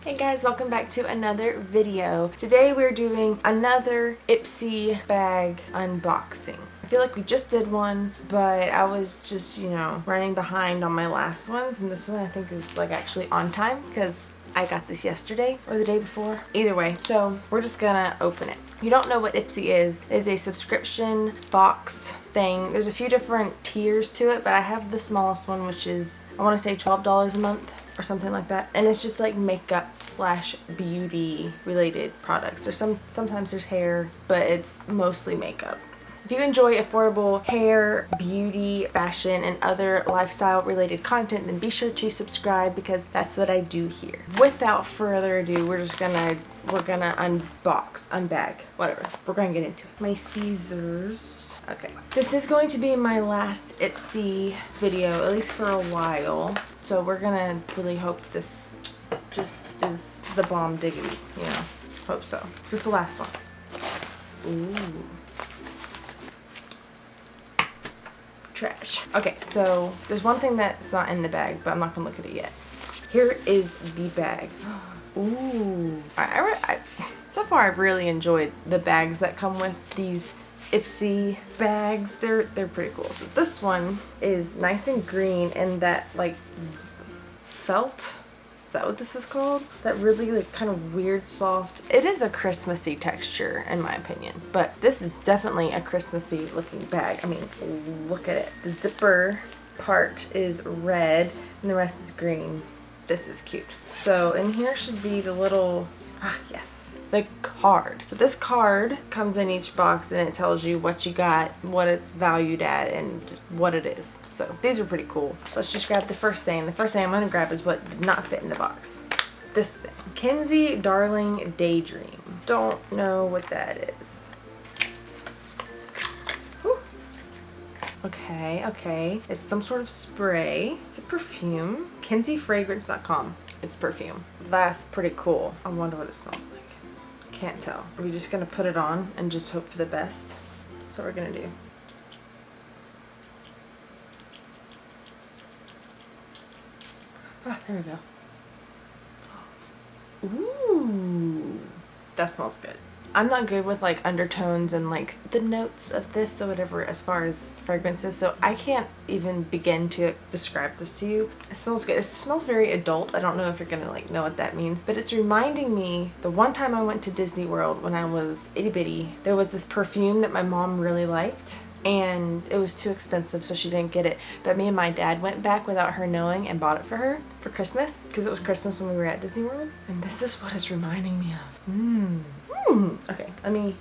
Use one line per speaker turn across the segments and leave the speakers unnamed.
Hey guys, welcome back to another video. Today we're doing another IPSY bag unboxing. I feel like we just did one, but I was just, running behind on my last ones, and this one I think is like actually on time because I got this yesterday or the day before. Either way, so we're just gonna open it. If you don't know what IPSY is, it's a subscription box thing. There's a few different tiers to it, but I have the smallest one, which is, I want to say $12 a month or something like that, and it's just like makeup / beauty related products. Sometimes there's hair, but it's mostly makeup. If you enjoy affordable hair, beauty, fashion, and other lifestyle related content, then be sure to subscribe because that's what I do here. Without further ado, we're gonna unbag, whatever. We're gonna get into it. My scissors. Okay. This is going to be my last IPSY video, at least for a while. So we're gonna really hope this just is the bomb diggity, Hope so. Is this the last one? Ooh. Trash. Okay, so there's one thing that's not in the bag, but I'm not gonna look at it yet. Here is the bag. Ooh. So far I've really enjoyed the bags that come with these IPSY bags. They're pretty cool. So this one is nice and green, and that like felt, is that what this is called? That really like kind of weird soft, it is a Christmassy texture in my opinion, but this is definitely a Christmassy looking bag. I mean, look at it. The zipper part is red and the rest is green. This is cute. So in here should be the little, yes, the card. So this card comes in each box and it tells you what you got, what it's valued at, and just what it is. So these are pretty cool. So let's just grab the first thing. The first thing I'm gonna grab is what did not fit in the box. This thing. Kenzie Darling Daydream. Don't know what that is. Whew. Okay. It's some sort of spray. It's a perfume. KenzieFragrance.com. It's perfume. That's pretty cool. I wonder what it smells like. Can't tell. Are we just gonna put it on and just hope for the best? That's what we're gonna do. There we go. Ooh, that smells good. I'm not good with like undertones and like the notes of this or whatever as far as fragrances, so I can't even begin to describe this to you. It smells good. It smells very adult. I don't know if you're gonna like know what that means, but it's reminding me the one time I went to Disney World when I was itty bitty. There was this perfume that my mom really liked, and it was too expensive, so she didn't get it. But me and my dad went back without her knowing and bought it for her for Christmas, because it was Christmas when we were at Disney World. And this is what it's reminding me of. Okay, let me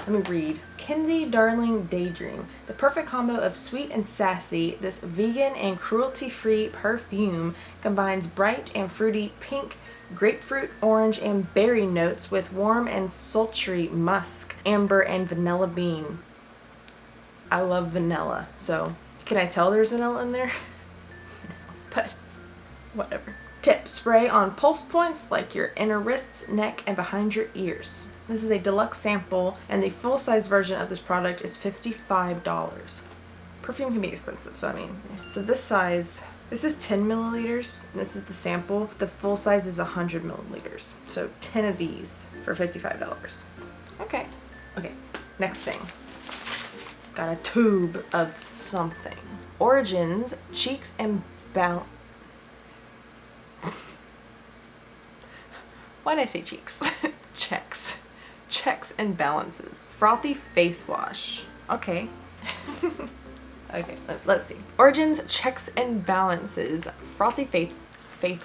read. Kenzie Darling Daydream. The perfect combo of sweet and sassy, this vegan and cruelty-free perfume combines bright and fruity pink, grapefruit, orange, and berry notes with warm and sultry musk, amber, and vanilla bean. I love vanilla, so can I tell there's vanilla in there? But whatever. Tip: spray on pulse points like your inner wrists, neck, and behind your ears. This is a deluxe sample, and the full-size version of this product is $55. Perfume can be expensive, so I mean, yeah. So this size, this is 10 milliliters, and this is the sample. The full size is 100 milliliters. So 10 of these for $55. Okay, next thing. Got a tube of something. Origins Cheeks and Balance. Why did I say cheeks? Checks and balances. Frothy face wash. Okay. Okay, let's see. Origins Checks and Balances Frothy Face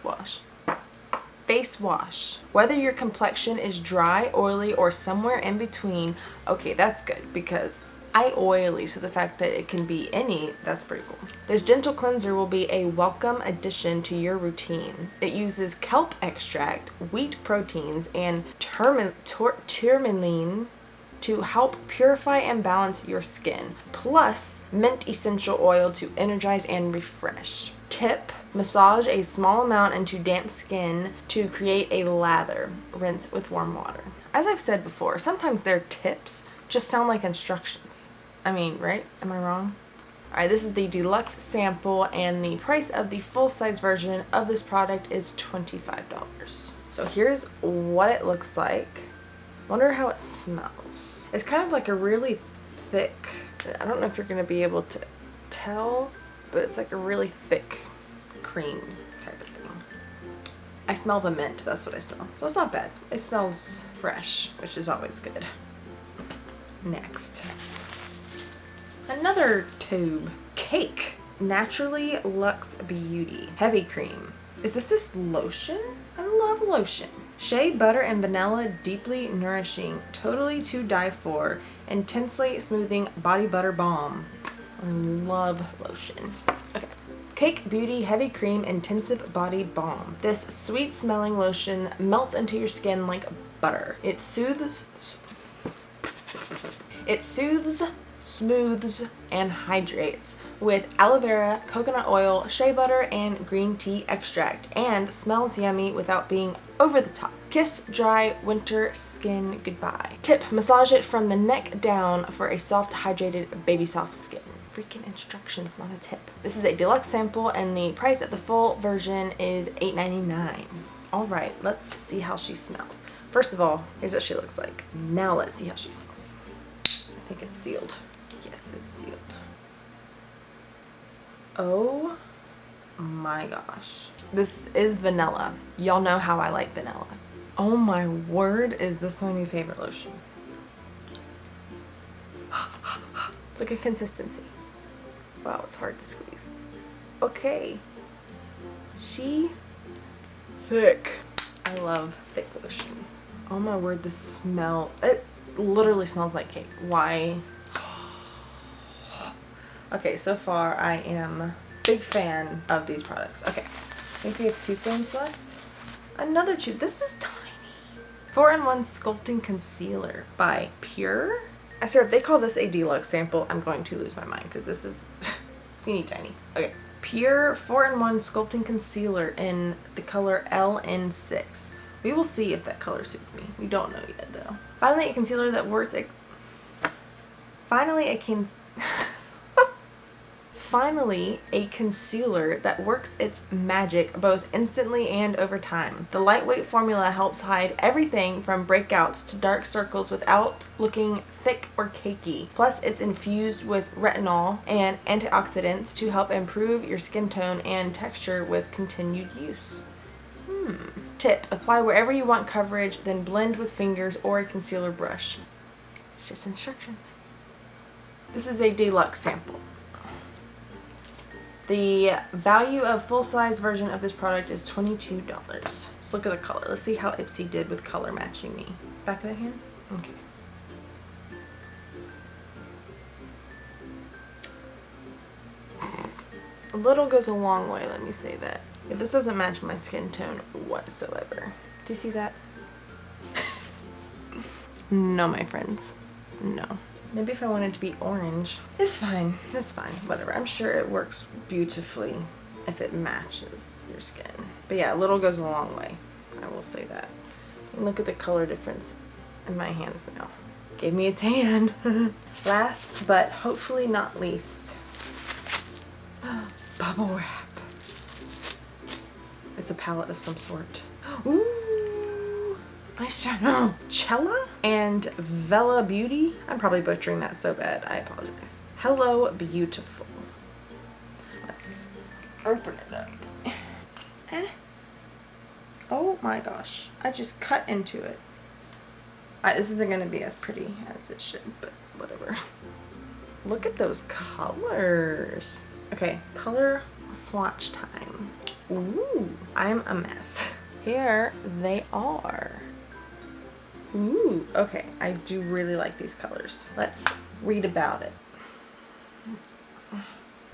Wash. Face wash. Whether your complexion is dry, oily, or somewhere in between. Okay, that's good because I oily, so the fact that it can be any, that's pretty cool. This gentle cleanser will be a welcome addition to your routine. It uses kelp extract, wheat proteins, and tourmaline to help purify and balance your skin, plus mint essential oil to energize and refresh. Tip: massage a small amount into damp skin to create a lather. Rinse with warm water. As I've said before, sometimes their tips just sound like instructions. I mean, right? Am I wrong? Alright, this is the deluxe sample, and the price of the full-size version of this product is $25. So So here's what it looks like. Wonder how it smells. It's kind of like a really thick, I don't know if you're gonna be able to tell, but it's like a really thick cream type of thing. I smell the mint, that's what I smell. So it's not bad. It smells fresh, which is always good. Next. Another tube. Cake. Naturally Luxe Beauty. Heavy cream. Is this lotion? I love lotion. Shea butter and vanilla, deeply nourishing, totally to die for, intensely smoothing body butter balm. I love lotion. Okay. Cake Beauty Heavy Cream Intensive Body Balm. This sweet smelling lotion melts into your skin like butter. It soothes, smooths, and hydrates with aloe vera, coconut oil, shea butter, and green tea extract, and smells yummy without being over the top. Kiss dry winter skin goodbye. Tip, massage it from the neck down for a soft, hydrated, baby soft skin. Freaking instructions, not a tip. This is a deluxe sample and the price at the full version is $8.99. All right, let's see how she smells. First of all, here's what she looks like. Now let's see how she smells. I think it's sealed. Yes, it's sealed. Oh my gosh. This is vanilla. Y'all know how I like vanilla. Oh my word, is this my new favorite lotion. Look at consistency. Wow, it's hard to squeeze. Okay. She thick. I love thick lotion. Oh my word, the smell. It literally smells like cake. Why? Okay, so far I am a big fan of these products. Okay, I think we have 2 things left. Another tube. This is tiny. 4-in-1 Sculpting Concealer by Pure. I swear, if they call this a deluxe sample, I'm going to lose my mind because this is teeny tiny. Okay. Pure 4-in-1 Sculpting Concealer in the color LN6. We will see if that color suits me. We don't know yet though. Finally, a concealer that works. Finally, a concealer that works its magic both instantly and over time. The lightweight formula helps hide everything from breakouts to dark circles without looking thick or cakey. Plus, it's infused with retinol and antioxidants to help improve your skin tone and texture with continued use. Tip, apply wherever you want coverage, then blend with fingers or a concealer brush. It's just instructions. This is a deluxe sample. The value of full-size version of this product is $22. Let's look at the color. Let's see how IPSY did with color matching me. Back of the hand? Okay. A little goes a long way, let me say that. If this doesn't match my skin tone whatsoever. Do you see that? No, my friends. No. Maybe if I wanted to be orange. It's fine. It's fine. Whatever. I'm sure it works beautifully if it matches your skin. But yeah, a little goes a long way. I will say that. And look at the color difference in my hands now. Gave me a tan. Last, but hopefully not least, bubble wrap. It's a palette of some sort. Ooh, eyeshadow. Cella and Vela Beauty. I'm probably butchering that so bad. I apologize. Hello Beautiful. Let's open it up. Oh my gosh. I just cut into it. Alright, this isn't going to be as pretty as it should, but whatever. Look at those colors. Okay, color swatch time. Ooh, I'm a mess. Here they are. Ooh, okay. I do really like these colors. Let's read about it.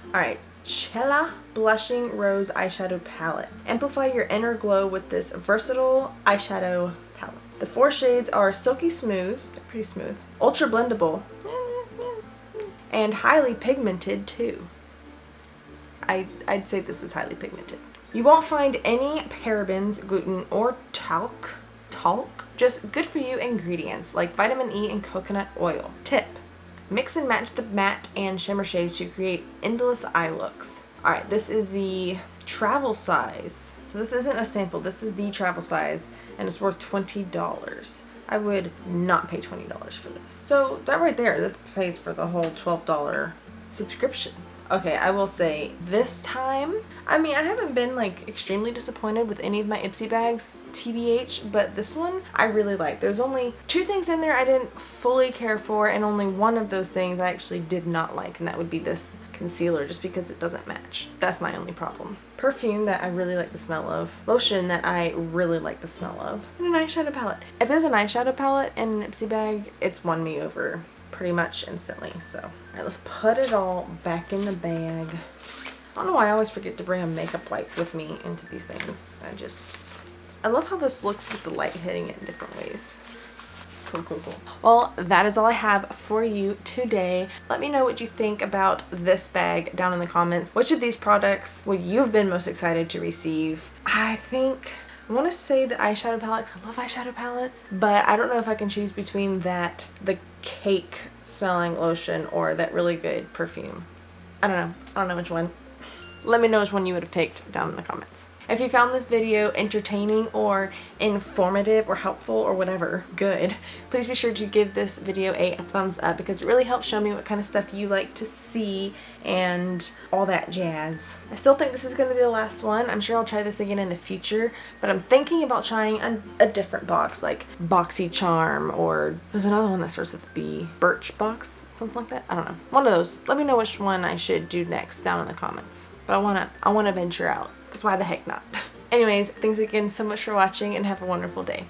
Alright, Cella Blushing Rose Eyeshadow Palette. Amplify your inner glow with this versatile eyeshadow palette. The 4 shades are silky smooth, they're pretty smooth, ultra blendable, and highly pigmented too. I'd say this is highly pigmented. You won't find any parabens, gluten, or talc, just good for you ingredients like vitamin E and coconut oil. Tip, mix and match the matte and shimmer shades to create endless eye looks. Alright, this is the travel size. So this isn't a sample, this is the travel size, and it's worth $20. I would not pay $20 for this. So that right there, this pays for the whole $12 subscription. Okay, I will say this time, I mean, I haven't been like extremely disappointed with any of my IPSY bags, TBH, but this one I really like. There's only 2 things in there I didn't fully care for, and only one of those things I actually did not like, and that would be this concealer, just because it doesn't match. That's my only problem. Perfume that I really like the smell of. Lotion that I really like the smell of. And an eyeshadow palette. If there's an eyeshadow palette in an IPSY bag, it's won me over pretty much instantly. So, alright, let's put it all back in the bag. I don't know why I always forget to bring a makeup wipe with me into these things. I love how this looks with the light hitting it in different ways. Cool, cool, cool. Well, that is all I have for you today. Let me know what you think about this bag down in the comments. Which of these products would you have been most excited to receive? I want to say the eyeshadow palettes. I love eyeshadow palettes, but I don't know if I can choose between that, the cake smelling lotion, or that really good perfume. I don't know which one. Let me know which one you would have picked down in the comments. If you found this video entertaining or informative or helpful or whatever good, please be sure to give this video a thumbs up, because it really helps show me what kind of stuff you like to see and all that jazz. I still think this is going to be the last one. I'm sure I'll try this again in the future, but I'm thinking about trying a different box, like BoxyCharm, or there's another one that starts with B, Birchbox, something like that. I don't know. One of those. Let me know which one I should do next down in the comments. But I wanna venture out, because why the heck not? Anyways, thanks again so much for watching, and have a wonderful day.